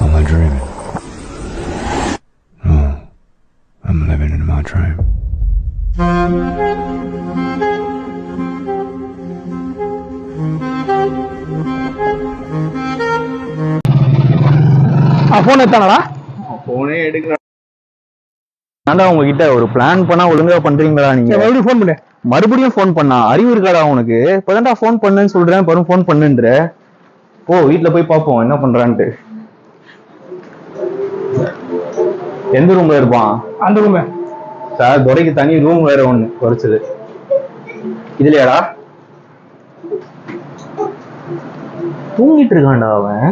Am I dreaming? No, I'm living in my dream. Phone எடுத்தானடா? போனே எடுக்கிறேன். நான் உங்ககிட்ட ஒரு பிளான் பண்ணா ஒழுங்கா பண்றீங்களா நீங்க? மறுபடியும் போன் பண்ணு. மறுபடியும் போன் பண்ணா அறிவு இருக்காடா உனக்கு? இப்பதான்டா போன் பண்ணுன்னு சொல்றேன், பரும் போன் பண்ணுன்ற. ஓ, வீட்டுல போய் பாப்போம் என்ன பண்றான்ட்டு. எந்த ரூம்ல இருப்பான்? அந்த ரூம் சார், துரைக்கு தனி ரூம் வேற ஒண்ணு குறைச்சது. இதுலயாடா தூங்கிட்டு இருக்கான்டா அவன்.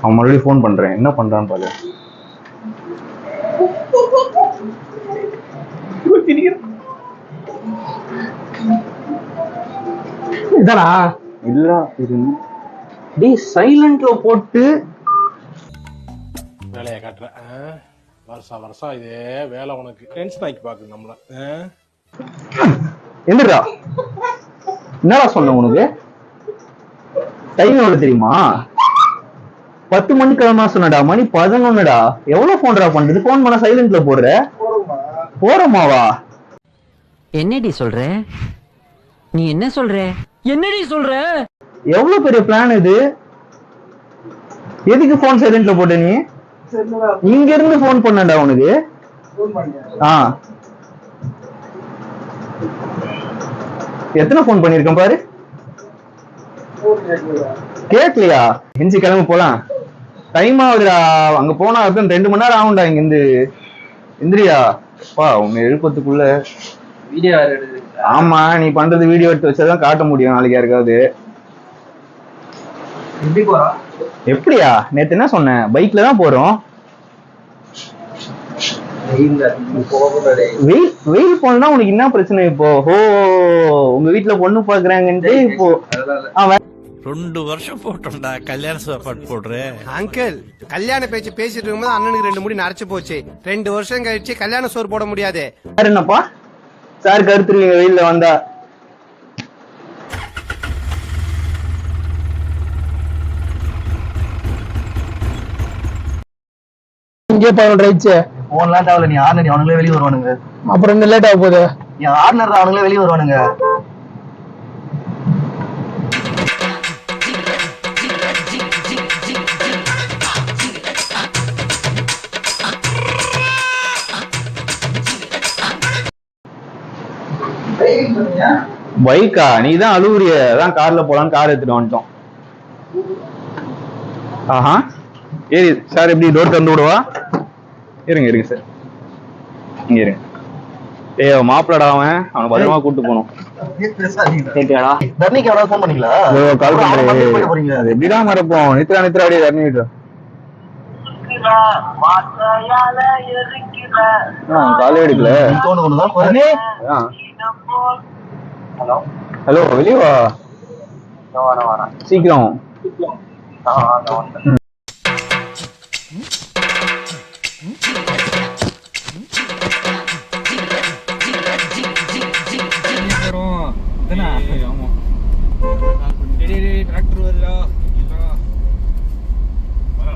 அவன் மறுபடியும் போன் பண்றேன், என்ன பண்றான்னு பாரு. இதடா இல்ல இது டேய் சைலண்ட்ல போட்டு வேலையை காட்டுறேன். வருஷம் இதே வேலை உனக்கு டென்ஷன் ஆக்கி பாக்குது நம்மள. என்னடா என்னடா சொன்ன உனக்கு? டைம் எவ்வளவு தெரியுமா? 10 மணிக்கு கிளம்பா சொன்னடா, மணி 11டா. எவ்வளவு போன்டா பண்றது? போன் பண்ண சைலண்ட்ல போடுற. போறமாவா? என்னடி சொல்ற? நீ என்ன சொல்ற? என்னடி சொல்ற? எவ்வளவு பெரிய பிளான் இது? எதுக்கு போன் சைலண்ட்ல போட்ட நீ? இங்க இருந்து போன் பண்ணடா உனக்கு. எத்தனை போன் பண்ணிருக்கேன் பாரு. கேட்கலையா? எஞ்சி கிளம்பி போலாம். டைம் ஆகுதுடா. அங்க போனா 2 மணி நேரம் ஆகும்டா இங்க இருந்து. இந்திரியா பா, உன்னை எழுப்பத்துக்குள்ள வீடியோ. ஆமா, நீ பண்றது வீடியோ எடுத்து வச்சாதான் காட்ட முடியும் நாளைக்கு யாருக்காவது. எப்படி போறோம்? எப்படியா? நேத்து என்ன சொன்னேன்? பைக்ல தான் போறோம். வெயில் போனா உனக்கு என்ன பிரச்சனை இப்போ? ஓ, உங்க வீட்டுல பொண்ணு பாக்குறாங்கன்ட்டு இப்போ 2 வருஷம் போட்டோம்டா கல்யாண சாப்பாடு போடுறேன். அங்கிள், கல்யாண பேச்சு பேசிட்டு இருக்கும்போது அண்ணனுக்கு 2 முடி நரைச்சு போச்சு. 2 வருஷம் கழிச்சு கல்யாண சோறு போட முடியாது. என்னப்பா சார் கருத்துருவீங்க வெயில்ல வந்தா? இங்கே 11 ஆயிடுச்சு. போன்லாம் தேவையில்ல, நீ ஆர்னர் அவனுங்களே வெளியே வருவானுங்க. அப்புறம் என்ன லேட் ஆக போகுது? நீ ஆர்னர் அவனுங்களே வெளியே வருவானுங்க. பைக்கா? நீ தான் அழுவுறிய. அதான் கார்ல போலான்னு கார் எடுத்துட்டு வந்துட்டோம். ஆஹா, ஏறி சார். எப்படி டோர் திறந்து விடுவா? இருங்க சார், இங்க இருங்க. மாப்பிளடா அவனை பத்திரமா கூட்டு போனோம். தர்ணிக்கு எவ்வளவு போன் பண்ணீங்களா? கால் பண்றேன். எப்படிதான் மறப்போம்? நித்ரா அப்படியே தர்ணி விட்டு காலே எடுக்கல. ஹலோ, வெளியே வா சீக்கிரம்.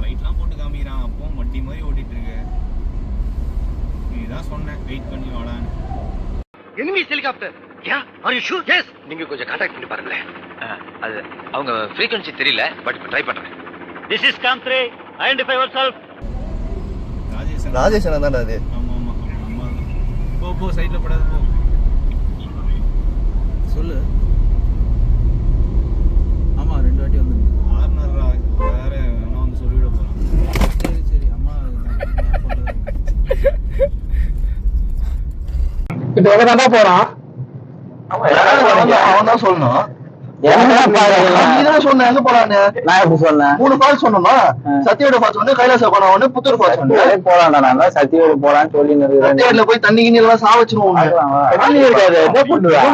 லைட்லாம் போட்டு காமிக்கிறான். அப்போ வண்டி மாதிரி ஓட்டிட்டு இருக்கு. நீதான் சொன்ன வெயிட் பண்ணி வாடான்னு. Enemies helicopter. Yeah, are you sure? Yes. நீங்க கொஞ்சம் கான்டாக்ட் பண்ணி பாருங்க. அது அவங்க ஃப்ரீக்வென்சி தெரியல, பட் ட்ரை பண்றேன். This is com 3 identify yourself. Rajesh தான்டா அது. ஆமா. போ சைடுல போடாத போ. சொல்லு. ஆமா, 2 வாட்டி வந்து ஆர்னர்ரா வேற நான் வந்து சொல்லிட போறேன். சரி அம்மா இப்போ எங்கடா போறான்? அவன் தான் சொல்லணும். நீதான் சொன்ன எங்க போலான்னு. நான் எப்படி சொன்னேன்? 3 கால் சொன்னோமா? சத்தியோட பாத்து வந்து கைலாச போனா ஒண்ணு, புத்தூர் பாத்து வந்து போலாம்டா. நான் சத்தியோட போலான்னு சொல்லி சத்தியோட போய் தண்ணி கிண்ணி எல்லாம் சாவச்சிருவோம். தண்ணி இருக்காது. என்ன பண்ணுவேன்?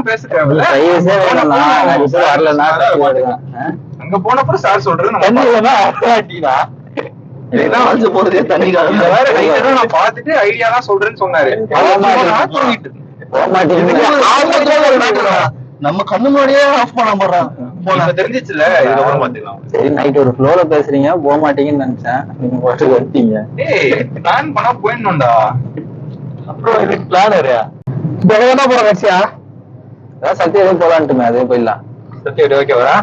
அங்க போனப்பறம் சார் சொல்றது தண்ணி இல்லைன்னா அழைச்சு போறதே தண்ணிக்காக. நான் பார்த்துட்டு ஐடியா தான் சொல்றேன்னு சொன்னாரு. நம்ம கண்ணு முன்னாடியே ஆஃப் பண்ண போறான். தெரிஞ்சிச்சுல, இதுக்கப்புறம் பாத்துக்கலாம். சரி, நைட் ஒரு ஃப்ளோல பேசுறீங்க, போக மாட்டீங்கன்னு நினைச்சேன். நீங்க ஃபர்ஸ்ட் வந்துட்டீங்க. பிளான் பண்ணா போயிடணும்டா. அப்புறம் இதுக்கு பிளானரு என்ன போறோம் கட்சியா? சத்தியம் எதுவும் போலான்ட்டுமே, அதே போயிடலாம். சத்தியோட ஓகேவா?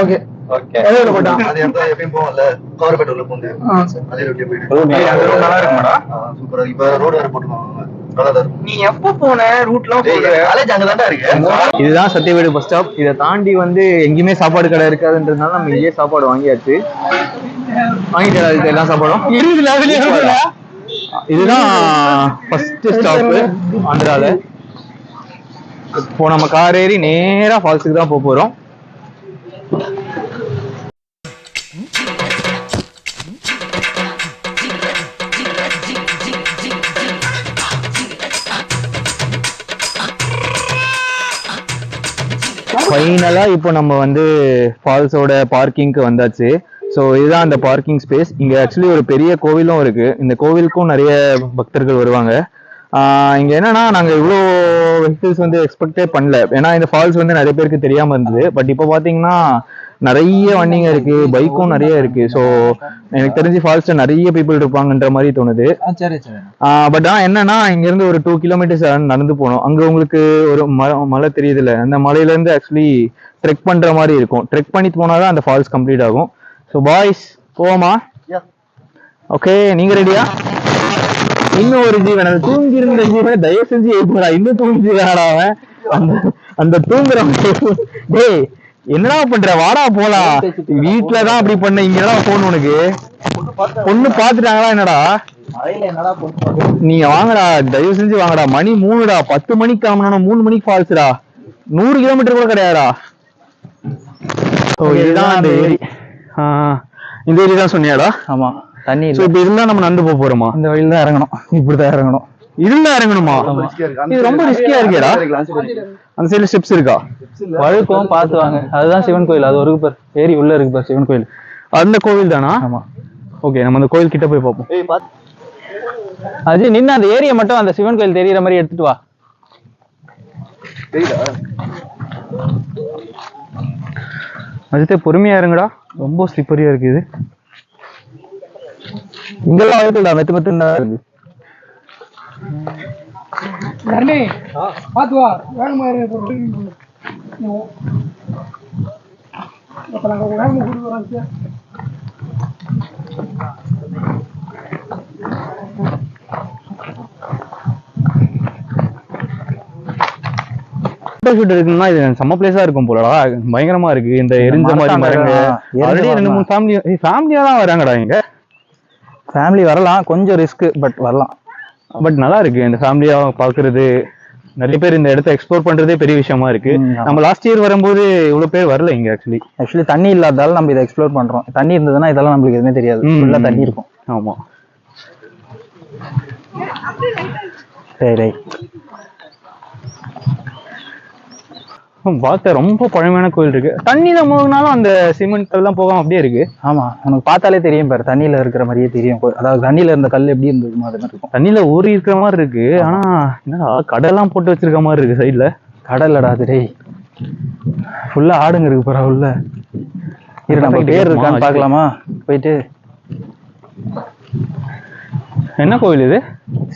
Okay okay. போயிட்டான். அது எந்த எப்பயும் போகல, கவர் பெட்ரோல் போங்க. அதே ரொட்டியே போயிட்டு நல்லா இருக்குமாடா? சூப்பரா. இப்ப ரோடு வேற போட்டுருவாங்க. நீ எப்ப போன ரூட்லாம் காலேஜ் அங்கதான்டா இருக்கு. இதுதான் சத்திய வீடு பஸ் ஸ்டாப். இதை தாண்டி வந்து எங்கேயுமே சாப்பாடு கடை இருக்காதுன்றதுனால நம்ம இங்கேயே சாப்பாடு வாங்கியாச்சு. வாங்கிட்டு எல்லா சாப்பாடும் இதுதான் ஃபர்ஸ்ட் ஸ்டாப் ஆந்திரால. இப்போ நம்ம கார் ஏறி நேரா ஃபால்ஸுக்கு தான் போக போறோம். ஃபைனலா இப்போ நம்ம வந்து ஃபால்ஸோட பார்க்கிங்க்கு வந்தாச்சு. ஸோ இதுதான் அந்த பார்க்கிங் ஸ்பேஸ். இங்க ஆக்சுவலி ஒரு பெரிய கோவிலும் இருக்கு. இந்த கோவிலுக்கும் நிறைய பக்தர்கள் வருவாங்க. இங்க என்னன்னா, நாங்க இவ்வளோ வெஹிக்கிள்ஸ் வந்து எக்ஸ்பெக்டே பண்ணல. ஏன்னா இந்த ஃபால்ஸ் வந்து நிறைய பேருக்கு தெரியாம இருந்தது. பட் இப்போ பாத்தீங்கன்னா நிறைய வண்டிங்க இருக்கு, பைக்கும் நிறைய இருக்கு. ஸோ எனக்கு தெரிஞ்சு ஃபால்ஸ்ல நிறைய பீப்புள் இருப்பாங்கன்ற மாதிரி தோணுது. பட் என்னன்னா, இங்க இருந்து ஒரு 2 கிலோமீட்டர்ஸ் நடந்து போனோம். அங்க உங்களுக்கு ஒரு மலை தெரியுதுல்ல, அந்த மலையில இருந்து ஆக்சுவலி ட்ரெக் பண்ற மாதிரி இருக்கும். ட்ரெக் பண்ணி போனாதான் அந்த ஃபால்ஸ் கம்ப்ளீட் ஆகும். ஸோ பாய்ஸ் போவோமா? ஓகே, நீங்க ரெடியா? இன்னும் ஒரு ஜீவன், அந்த தூங்கி இருந்த ஜீவன் தயவு செஞ்சு எழுப்புறா. இன்னும் தூங்கிச்சுக்காடா அவன். அந்த தூங்குறவன் டேய் என்னடா பண்ற, வாடா போலாம். வீட்டுலதான் அப்படி பண்ண, இங்க என்னடா போன் உனக்கு? பொண்ணு பாத்துட்டாங்களா என்னடா? நீங்க வாங்கடா, தயவு செஞ்சு வாங்கடா. மணி 3டா, 10 மணிக்கு கிளம்பணும், 3 மணிக்கு ஃபால்ஸ்டா. 100 கிலோமீட்டர் கூட கிடையாதுடா. இதுதான் அந்த ஏரி. இந்த ஏரி தான் சொன்னியாடா? ஆமா, தண்ணி. இப்ப இருந்தா நம்ம நடந்து போக போறோமா? இந்த வழியில தான் இறங்கணும். இப்படிதான் இறங்கணும். இதுதான் இறங்கணுமா? இது ரொம்ப ரிஸ்கியா இருக்கேடா. அந்த சைடுல ஸ்டெப்ஸ் இருக்கா? வழுக்கும், பார்த்து வாங்க. அதுதான் சிவன் கோயில். அது ஒரு பேர் ஏரி உள்ள இருக்கு பாரு, சிவன் கோயில். அந்த கோவில் தானா? ஆமா. ஓகே, நம்ம அந்த கோயில் கிட்ட போய் பார்ப்போம். அஜய் நின்று அந்த ஏரியை மட்டும் அந்த சிவன் கோயில் தெரியற மாதிரி எடுத்துட்டு வா. அஜித்தே பொறுமையா இருங்கடா, ரொம்ப ஸ்லிப்பரியா இருக்கு இது. இங்கெல்லாம் வளர்த்துடா, மெத்து மெத்துன்னு இருக்கு. பாத்து வா, வேகமா இருக்குன்னா இது செம்ம பிளேஸா இருக்கும் போலடா. பயங்கரமா இருக்கு. இந்த எரிஞ்ச மாதிரி மரங்க. ஆல்ரெடி 2-3 ஃபேமிலியா தான் வராங்கடா. இங்க ஃபேமிலி வரலாம், கொஞ்சம் ரிஸ்க், பட் வரலாம். பட் நல்லா இருக்கு இந்த ஃபேமிலியா பாக்குறது. நிறைய பேர் இந்த இடத்த எக்ஸ்ப்ளோர் பண்றதே பெரிய விஷயமா இருக்கு. நம்ம லாஸ்ட் இயர் வரும்போது இவ்வளவு பேர் வரல இங்க. ஆக்சுவலி தண்ணி இல்லாதால நம்ம இதை எக்ஸ்ப்ளோர் பண்றோம். தண்ணி இருந்ததுன்னா இதெல்லாம் நம்மளுக்கு எதுவுமே தெரியாது. ஃபுல்லா தண்ணி இருக்கும். ஆமா, சரி. பார்த்த ரொம்ப பழமையான கோயில் இருக்கு. தண்ணியில மூழ்கினாலும் அந்த சிமெண்ட் எல்லாம் போகாம அப்படியே இருக்கு. ஆமா, உனக்கு பார்த்தாலே தெரியும் பாரு, தண்ணியில இருக்கிற மாதிரியே தெரியும். அதாவது தண்ணியில இருந்த கல் எப்படி இருந்தது மாதிரி இருக்கும். தண்ணியில ஊறி இருக்கிற மாதிரி இருக்கு. ஆனா என்னடா கடலாம் போட்டு வச்சிருக்க மாதிரி இருக்கு சைட்ல. கடல்லடா அது, டேய் ஃபுல்லா ஆடுங்க இருக்கு பாரு உள்ள. இரு, நம்ம பேர் இருக்கான்னு பாக்கலாமா போயிட்டு? என்ன கோயில் இது?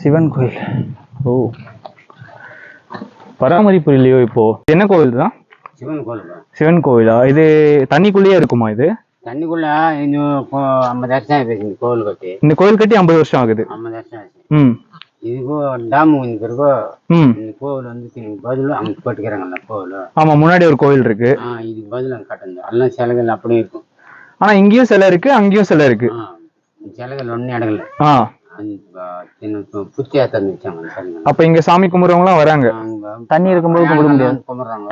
சிவன் கோயில். ஓ, பராமரிப்பு இல்லையோ இப்போ? என்ன கோவில் தான்? சிவன் கோயில். சிவன் கோயிலா? இது தண்ணிக்குள்ளேயே இருக்குமா? இது தண்ணிக்குள்ள இன்னும் 50 வருஷம் ஆகுது கோவில் கட்டி. இந்த கோவில் கட்டி 50 வருஷம் ஆகுது. 50 வருஷம் ஆச்சு. இதுக்கோ டேம் இருக்கோ. இந்த கோவில் வந்து பதில் அங்க கட்டிக்கிறாங்கல்ல கோவில். ஆமா, முன்னாடி ஒரு கோவில் இருக்கு. இதுக்கு பதில் அங்க கட்டணும். எல்லாம் சிலைகள் அப்படியே இருக்கும். ஆனா இங்கேயும் சிலை இருக்கு, அங்கேயும் சிலை இருக்கு. சிலைகள் ஒண்ணு இடங்கள்ல அப்ப இங்க சாமி கும்பிடுறவங்க எல்லாம் வராங்க. தண்ணி இருக்கும்போது கும்பிட முடியாது.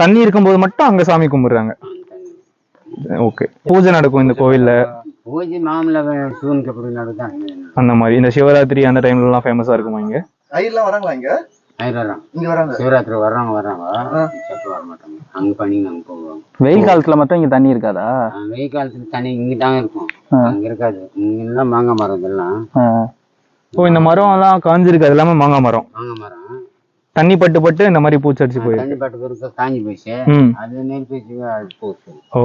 தண்ணி இருக்கும்போது மட்டும் அங்க சாமி கும்பிடுறாங்க. ஓகே, பூஜை நடக்கும் இந்த கோவில்ல. பூஜை மாமல அந்த மாதிரி இந்த சிவராத்திரி அந்த டைம்ல எல்லாம் ஃபேமஸா இருக்குமா இங்க? ஐயெல்லாம் வராங்களா இங்க? ஆயிரம் இங்க வராங்க சிவராத்திரி வர்றவங்க சட்டு வர மாட்டாங்க. அங்க பண்ணி அங்க போவாங்க. வெயில் காலத்துல மட்டும் இங்க தண்ணி இருக்காதா? வெயில் காலத்துல தண்ணி இங்கிட்டாங்க இருக்கும், அங்க இருக்காது. இங்கெல்லாம் மாங்காய் மரம் இதெல்லாம். ஓ, இந்த மரம் எல்லாம் காஞ்சிருக்கு, அது எல்லாமே மாங்காய் மரம். மாங்காய் மரம் தண்ணி பட்டு பட்டு இந்த மாதிரி பூச்சடிச்சு போயிருக்கு. தண்ணி பட்டு பிறகு காஞ்சி போயிடுச்சு, அது நெல் போயிடுச்சு, அது போச்சு. ஓ,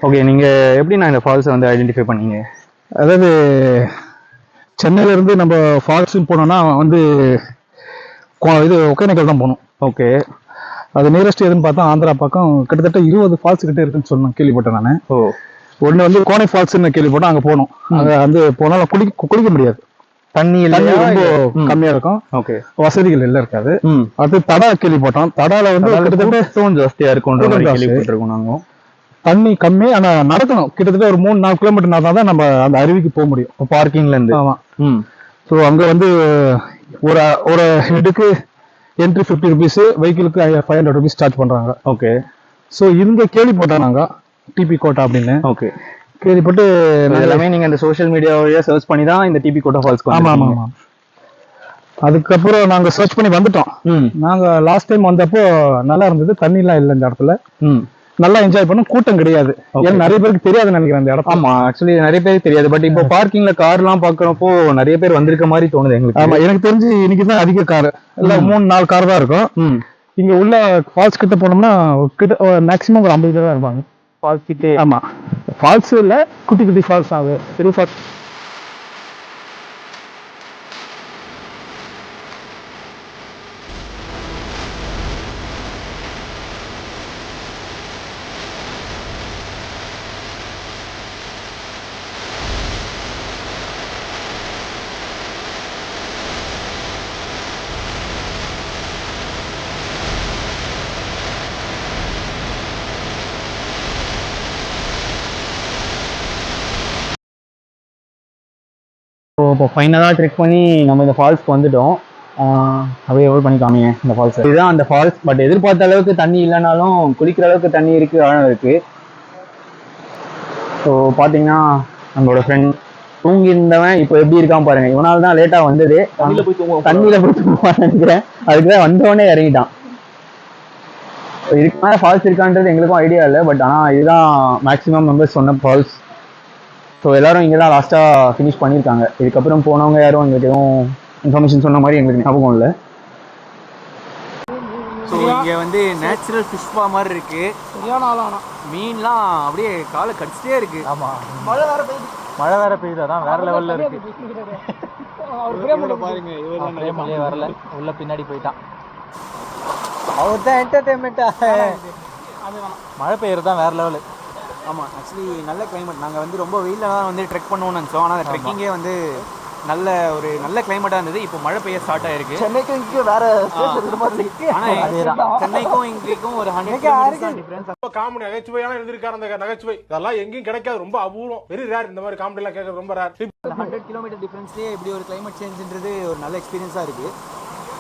ஓகே. நீங்க எப்படி நான் இந்த ஃபால்ஸை வந்து ஐடென்டிஃபை பண்ணீங்க? அதாவது சென்னையில இருந்து நம்ம ஃபால்ஸ் போனோம்னா வந்து இது ஒகேனக்கல் தான் போகணும். ஓகே. அது நியரஸ்ட் எதுன்னு பார்த்தா ஆந்திரா பக்கம் கிட்டத்தட்ட 20 ஃபால்ஸ் கிட்ட இருக்குன்னு சொன்னேன், கேள்விப்பட்டேன் நான். ஓ, ஒன்று வந்து கோனை ஃபால்ஸ்ன்னு கேள்விப்பட்டேன், அங்கே போகணும். அங்கே வந்து போனாலும் குளிக்க முடியாது, தண்ணி ரொம்ப கம்மியா இருக்கும். ஓகே, வசதிகள் எல்லாம் இருக்காது. அது தடா கேள்விப்பட்டோம். தடால வந்து கிட்டத்தட்ட ஜாஸ்தியா இருக்கும் கேள்விப்பட்டிருக்கோம் நாங்க. தண்ணி கம்மி, ஆனா நடக்கணும். கிட்டத்தட்ட ஒரு 3-4 கிலோமீட்டர் நடந்தா தான் நம்ம அந்த அருவிக்கு போக முடியும் பார்க்கிங்ல இருந்து. ஆமா. ஸோ அங்க வந்து ஒரு ஹெட்டுக்கு என்ட்ரி 50 rupees, வெஹிக்கிளுக்கு 500 rupees சார்ஜ் பண்றாங்க. ஓகே. ஸோ இங்க கேள்விப்பட்டோம் நாங்க டிபி கோட்டா அப்படின்னு. ஓகே, கேள்விப்பட்டு எல்லாமே நீங்க இந்த சோஷியல் மீடியா வழியா சர்ச் பண்ணி தான் இந்த டிபி கோட்டா ஃபால்ஸ்க்கு ஆமா ஆமா ஆமா. அதுக்கப்புறம் நாங்க சர்ச் பண்ணி வந்துட்டோம். நாங்க லாஸ்ட் டைம் வந்தப்போ நல்லா இருந்தது, தண்ணி எல்லாம் இல்லை இந்த இடத்துல. நல்லா என்ஜாய் பண்ணோம், கூட்டம் கிடையாது. ஏன்னா நிறைய பேருக்கு தெரியாது நினைக்கிறேன் அந்த இடம். ஆமா, ஆக்சுவலி நிறைய பேருக்கு தெரியாது. பட் இப்போ பார்க்கிங்ல கார் எல்லாம் பாக்குறப்போ நிறைய பேர் வந்திருக்க மாதிரி தோணுது எங்களுக்கு. ஆமா, எனக்கு தெரிஞ்சு இன்னைக்கு தான் அதிக கார், எல்லாம் 3-4 கார் தான் இருக்கும். இங்க உள்ள ஃபால்ஸ் கிட்ட போனோம்னா கிட்ட மேக்ஸிமம் ஒரு 50 பேர் தான் இருப்பாங்க ஃபால்ஸ் கிட்டே. ஆமா, ஃபால்ஸ் இல்ல, குட்டி குட்டி ஃபால்ஸ் ஆகுது, பெரிய ஃபால்ஸ். இப்போ ஃபைனலாக ட்ரெக் பண்ணி நம்ம இந்த ஃபால்ஸ்க்கு வந்துட்டோம். அப்படியே எவ்வளோ பண்ணி காமிங்க இந்த ஃபால்ஸ். இதுதான் அந்த ஃபால்ஸ். பட் எதிர்பார்த்த அளவுக்கு தண்ணி இல்லைனாலும் குளிக்கிற அளவுக்கு தண்ணி இருக்கு, ஆழம் இருக்கு. ஸோ பார்த்தீங்கன்னா நம்மளோட ஃப்ரெண்ட் தூங்கி இருந்தவன் இப்போ எப்படி இருக்கான் பாருங்க. இவனால தான் லேட்டாக வந்தது. தண்ணியில் போய் தூங்குவான்னு நினைக்கிறேன். அதுக்கு தான் வந்தவொடனே இறங்கிட்டான். இதுக்கு மேலே ஃபால்ஸ் இருக்கான்றது எங்களுக்கும் ஐடியா இல்லை. பட் ஆனால் இதுதான் மேக்ஸிமம் மெம்பர்ஸ் சொன்ன ஃபால்ஸ். ஸோ எல்லாரும் இங்கே தான் லாஸ்ட்டாக ஃபினிஷ் பண்ணியிருக்காங்க. இதுக்கப்புறம் போனவங்க யாரும் எங்களுக்கு எதுவும் இன்ஃபர்மேஷன் சொன்ன மாதிரி எங்களுக்கு ஞாபகம் இல்லை. ஸோ இங்கே வந்து நேச்சுரல் ஃபிஷ் பா மாதிரி இருக்கு. மீன்லாம் அப்படியே காலை கடிச்சிட்டே இருக்கு. ஆமாம், மழை வேற பெய்யுது, அதான் வேற லெவலில் இருக்கு. பாருங்க, இவரே வரல, உள்ள பின்னாடி போயிட்டான். அவர் தான் என்டர்டைன்மெண்ட்டா. மழை பெய்யறது தான் வேற லெவலு. ஆமாம், ஆக்சுவலி நல்ல கிளைமேட். நாங்கள் வந்து ரொம்ப வெயிலில் தான் வந்து ட்ரெக் பண்ணுவோம்னு நினச்சோம். ஆனால் அந்த ட்ரெக்கிங்கே வந்து நல்ல கிளைமேட்டாக இருந்தது. இப்போ மழை பெய்ய ஸ்டார்ட் ஆயிருக்கு. சென்னைக்கும் இங்கே வேற ஆனால் அதேதான், சென்னைக்கும் இங்கேக்கும் ஒரு 100 கிலோமீட்டர் டிஃபரன்ஸ். காமெடி நகைச்சுவையான எழுதிருக்காரு அந்த நகைச்சுவை. இதெல்லாம் எங்கேயும் கிடைக்காது, ரொம்ப அபூர்வம், வெரி ரேர். இந்த மாதிரி காமெடி எல்லாம் கேட்கறது ரொம்ப ரேர். 100 கிலோமீட்டர் டிஃபரன்ஸ்லேயே இப்படி ஒரு கிளைமேட் சேஞ்சுன்றது ஒரு நல்ல எக்ஸ்பீரியன்ஸாக இருக்குது.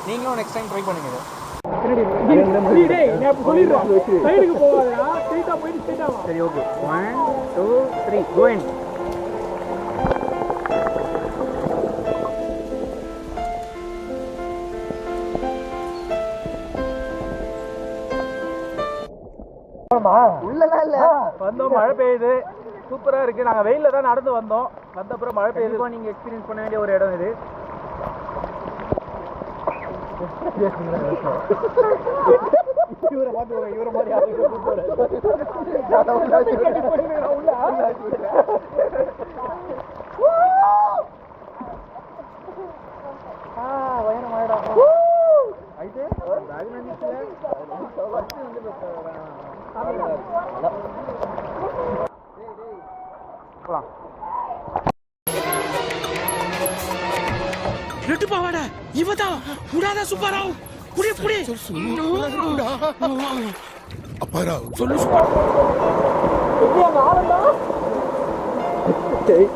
நீங்களும் நெக்ஸ்ட் டைம் ட்ரை பண்ணுங்க. சரி, ஓகே. 1 2 3 go in. உள்ளலாம் இல்ல, வந்தோம், மழை பெய்யுது, சூப்பரா இருக்கு. நாங்க வெயில்ல தான் நடந்து வந்தோம், வந்த அப்புறம் மழை பெய்யுது. நீங்க எக்ஸ்பீரியன்ஸ் பண்ண வேண்டிய ஒரு இடம் இது. இவரை பாத்துக்கோங்க, இவரை மாதிரி అయితే ரெட்டு பாவாட இவதான் உடாதா சுப்பாராவ் புடி புடி அப்பாராவ் சொல்லு Hey,